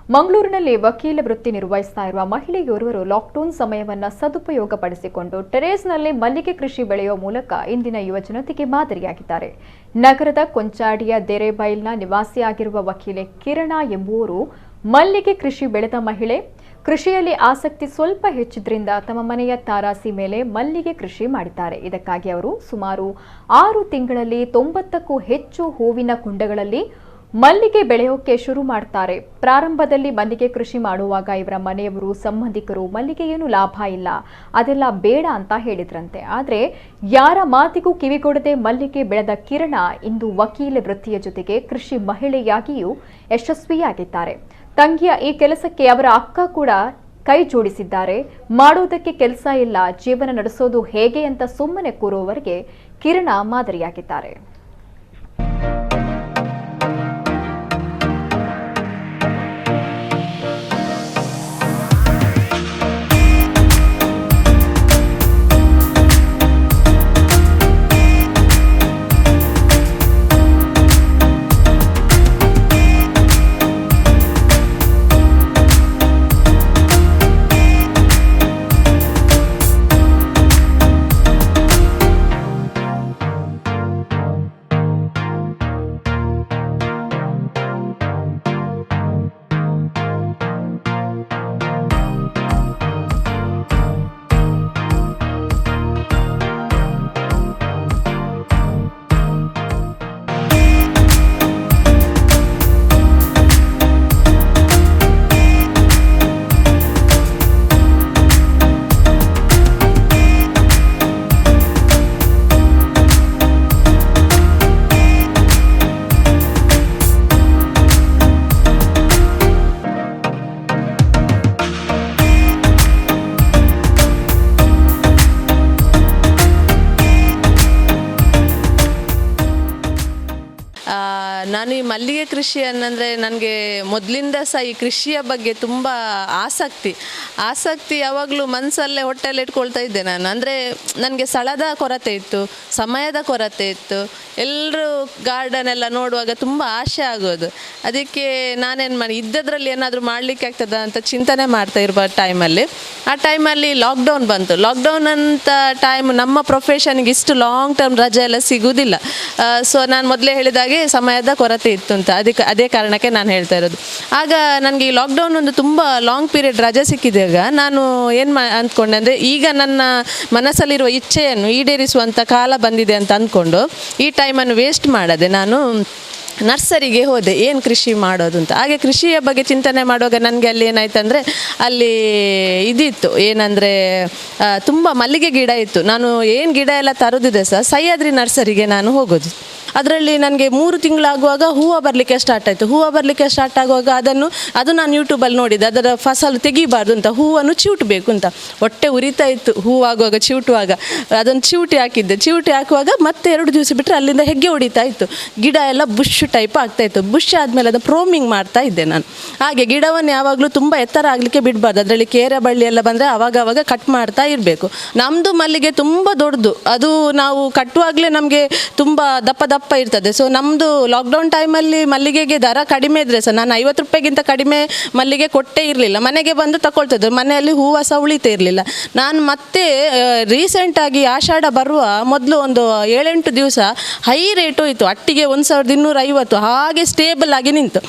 ಮಂಗಳೂರಿನಲ್ಲಿ ವಕೀಲ ವೃತ್ತಿ ನಿರ್ವಹಿಸ್ತಾ ಇರುವ ಮಹಿಳೆಯೋರ್ವರು ಲಾಕ್ಡೌನ್ ಸಮಯವನ್ನು ಸದುಪಯೋಗಪಡಿಸಿಕೊಂಡು ಟೆರೇಸ್ನಲ್ಲಿ ಮಲ್ಲಿಗೆ ಕೃಷಿ ಬೆಳೆಯುವ ಮೂಲಕ ಇಂದಿನ ಯುವಜನತೆಗೆ ಮಾದರಿಯಾಗಿದ್ದಾರೆ. ನಗರದ ಕೊಂಚಾಡಿಯ ದೇರೆಬೈಲ್ನ ನಿವಾಸಿಯಾಗಿರುವ ವಕೀಲೆ ಕಿರಣ ಎಂಬುವರು ಮಲ್ಲಿಗೆ ಕೃಷಿ ಬೆಳೆದ ಮಹಿಳೆ. ಕೃಷಿಯಲ್ಲಿ ಆಸಕ್ತಿ ಸ್ವಲ್ಪ ಹೆಚ್ಚಿದ್ರಿಂದ ತಮ್ಮ ಮನೆಯ ತಾರಾಸಿ ಮೇಲೆ ಮಲ್ಲಿಗೆ ಕೃಷಿ ಮಾಡಿದ್ದಾರೆ. ಇದಕ್ಕಾಗಿ ಅವರು ಸುಮಾರು 6 ತಿಂಗಳಲ್ಲಿ 90ಕ್ಕೂ ಹೆಚ್ಚು ಹೂವಿನ ಕುಂಡಗಳಲ್ಲಿ ಮಲ್ಲಿಗೆ ಬೆಳೆಯೋಕೆ ಶುರು ಮಾಡ್ತಾರೆ. ಪ್ರಾರಂಭದಲ್ಲಿ ಮಲ್ಲಿಗೆ ಕೃಷಿ ಮಾಡುವಾಗ ಇವರ ಮನೆಯವರು ಸಂಬಂಧಿಕರು ಮಲ್ಲಿಗೆ ಏನು ಲಾಭ ಇಲ್ಲ, ಅದೆಲ್ಲ ಬೇಡ ಅಂತ ಹೇಳಿದ್ರಂತೆ. ಆದರೆ ಯಾರ ಮಾತಿಗೂ ಕಿವಿಗೊಡದೆ ಮಲ್ಲಿಗೆ ಬೆಳೆದ ಕಿರಣ ಇಂದು ವಕೀಲ ವೃತ್ತಿಯ ಜೊತೆಗೆ ಕೃಷಿ ಮಹಿಳೆಯಾಗಿಯೂ ಯಶಸ್ವಿಯಾಗಿದ್ದಾರೆ. ತಂಗಿಯ ಈ ಕೆಲಸಕ್ಕೆ ಅವರ ಅಕ್ಕ ಕೂಡ ಕೈ ಜೋಡಿಸಿದ್ದಾರೆ. ಮಾಡೋದಕ್ಕೆ ಕೆಲಸ ಇಲ್ಲ, ಜೀವನ ನಡೆಸೋದು ಹೇಗೆ ಅಂತ ಸುಮ್ಮನೆ ಕೂರುವವರಿಗೆ ಕಿರಣ ಮಾದರಿಯಾಗಿದ್ದಾರೆ. ನಾನು ಈ ಮಲ್ಲಿಗೆ ಕೃಷಿ ಅನ್ನಂದರೆ ನನಗೆ ಮೊದಲಿಂದ ಸಹ ಈ ಕೃಷಿಯ ಬಗ್ಗೆ ತುಂಬ ಆಸಕ್ತಿ ಯಾವಾಗಲೂ ಮನಸ್ಸಲ್ಲೇ ಹೊಟ್ಟೆಯಲ್ಲಿ ಇಟ್ಕೊಳ್ತಾ ಇದ್ದೆ ನಾನು. ಅಂದರೆ ನನಗೆ ಸ್ಥಳದ ಕೊರತೆ ಇತ್ತು, ಸಮಯದ ಕೊರತೆ ಇತ್ತು. ಎಲ್ಲರೂ ಗಾರ್ಡನ್ ಎಲ್ಲ ನೋಡುವಾಗ ತುಂಬ ಆಸೆ ಆಗೋದು. ಅದಕ್ಕೆ ನಾನೇನು ಮಾಡಿ ಇದ್ದದ್ರಲ್ಲಿ ಏನಾದರೂ ಮಾಡಲಿಕ್ಕೆ ಆಗ್ತದ ಅಂತ ಚಿಂತನೆ ಮಾಡ್ತಾ ಇರುವ ಆ ಟೈಮಲ್ಲಿ ಲಾಕ್ಡೌನ್ ಬಂತು. ಲಾಕ್ಡೌನ್ ಅಂತ ಟೈಮ್ ನಮ್ಮ ಪ್ರೊಫೆಷನ್ಗೆ ಇಷ್ಟು ಲಾಂಗ್ ಟರ್ಮ್ ರಜೆ ಎಲ್ಲ ಸಿಗೋದಿಲ್ಲ. ಸೊ ನಾನು ಮೊದಲೇ ಹೇಳಿದಾಗೆ ಸಮಯದ ಕೊರತೆ ಇತ್ತು ಅಂತ ಅದೇ ಕಾರಣಕ್ಕೆ ನಾನು ಹೇಳ್ತಾ ಇರೋದು. ಆಗ ನನಗೆ ಈ ಲಾಕ್ಡೌನ್ ಒಂದು ತುಂಬ ಲಾಂಗ್ ಪೀರಿಯಡ್ ರಜೆ ಸಿಕ್ಕಿದಾಗ ನಾನು ಏನು ಅಂದ್ಕೊಂಡೆ ಅಂದರೆ, ಈಗ ನನ್ನ ಮನಸ್ಸಲ್ಲಿರುವ ಇಚ್ಛೆಯನ್ನು ಈಡೇರಿಸುವಂಥ ಕಾಲ ಬಂದಿದೆ ಅಂತ ಅಂದ್ಕೊಂಡು ಈ ಟೈಮನ್ನು ವೇಸ್ಟ್ ಮಾಡದೆ ನಾನು ನರ್ಸರಿಗೆ ಹೋದೆ, ಏನು ಕೃಷಿ ಮಾಡೋದು ಅಂತ. ಹಾಗೆ ಕೃಷಿಯ ಬಗ್ಗೆ ಚಿಂತನೆ ಮಾಡುವಾಗ ನನಗೆ ಅಲ್ಲಿ ಏನಾಯ್ತು ಅಂದರೆ, ಅಲ್ಲಿ ಇದಿತ್ತು ಏನಂದರೆ ತುಂಬ ಮಲ್ಲಿಗೆ ಗಿಡ ಇತ್ತು. ನಾನು ಏನು ಗಿಡ ಎಲ್ಲ ತರೋದಿದೆ ಸಹ ಸಹ್ಯಾದ್ರಿ ನರ್ಸರಿಗೆ ನಾನು ಹೋಗೋದು. ಅದರಲ್ಲಿ ನನಗೆ 3 ತಿಂಗಳಾಗುವಾಗ ಹೂವು ಬರಲಿಕ್ಕೆ ಸ್ಟಾರ್ಟ್ ಆಯಿತು. ಹೂವು ಬರಲಿಕ್ಕೆ ಸ್ಟಾರ್ಟ್ ಆಗುವಾಗ ಅದು ನಾನು ಯೂಟ್ಯೂಬಲ್ಲಿ ನೋಡಿದ್ದೆ. ಅದರ ಫಸಲು ತೆಗಿಬಾರ್ದು ಅಂತ, ಹೂವನ್ನು ಚಿವುಟಬೇಕು ಅಂತ. ಹೊಟ್ಟೆ ಉರಿತಾ ಇತ್ತು ಹೂವಾಗುವಾಗ, ಚಿವುಟುವಾಗ. ಅದನ್ನು ಚಿವುಟಿ ಹಾಕಿದ್ದೆ. ಚಿವುಟಿ ಹಾಕುವಾಗ ಮತ್ತೆ 2 ದಿವಸ ಬಿಟ್ಟರೆ ಅಲ್ಲಿಂದ ಹೆಗ್ಗೆ ಹೊಡಿತಾ ಇತ್ತು. ಗಿಡ ಎಲ್ಲ ಬುಷ್ ಟೈಪ್ ಆಗ್ತಾಯಿತ್ತು. ಬುಷ್ ಆದಮೇಲೆ ಅದನ್ನು ಪ್ರೋಮಿಂಗ್ ಮಾಡ್ತಾ ಇದ್ದೆ ನಾನು. ಹಾಗೆ ಗಿಡವನ್ನು ಯಾವಾಗಲೂ ತುಂಬ ಎತ್ತರ ಆಗಲಿಕ್ಕೆ ಬಿಡಬಾರ್ದು. ಅದರಲ್ಲಿ ಕೇರೆ ಬಳ್ಳಿ ಎಲ್ಲ ಬಂದರೆ ಆವಾಗ ಕಟ್ ಮಾಡ್ತಾ ಇರಬೇಕು. ನಮ್ಮದು ಮಲ್ಲಿಗೆ ತುಂಬ ದೊಡ್ಡದು. ಅದು ನಾವು ಕಟ್ಟುವಾಗಲೇ ನಮಗೆ ತುಂಬ ದಪ್ಪ ಇರ್ತದೆ. ಸೊ ನಮ್ಮದು ಲಾಕ್ಡೌನ್ ಟೈಮಲ್ಲಿ ಮಲ್ಲಿಗೆಗೆ ದರ ಕಡಿಮೆ ಇದ್ದರೆ ಸಹ ನಾನು 50 ರೂಪಾಯಿಗಿಂತ ಕಡಿಮೆ ಮಲ್ಲಿಗೆ ಕೊಟ್ಟೇ ಇರಲಿಲ್ಲ. ಮನೆಗೆ ಬಂದು ತಗೊಳ್ತಿದ್ದರು. ಮನೆಯಲ್ಲಿ ಹೂವು ಸಹ ಉಳಿತೇ ಇರಲಿಲ್ಲ. ನಾನು ಮತ್ತೆ ರೀಸೆಂಟಾಗಿ ಆಷಾಢ ಬರುವ ಮೊದಲು ಒಂದು 7-8 ದಿವಸ ಹೈ ರೇಟು ಇತ್ತು. ಅಟ್ಟಿಗೆ 1250 ಹಾಗೆ ಸ್ಟೇಬಲ್ ಆಗಿ ನಿಂತು.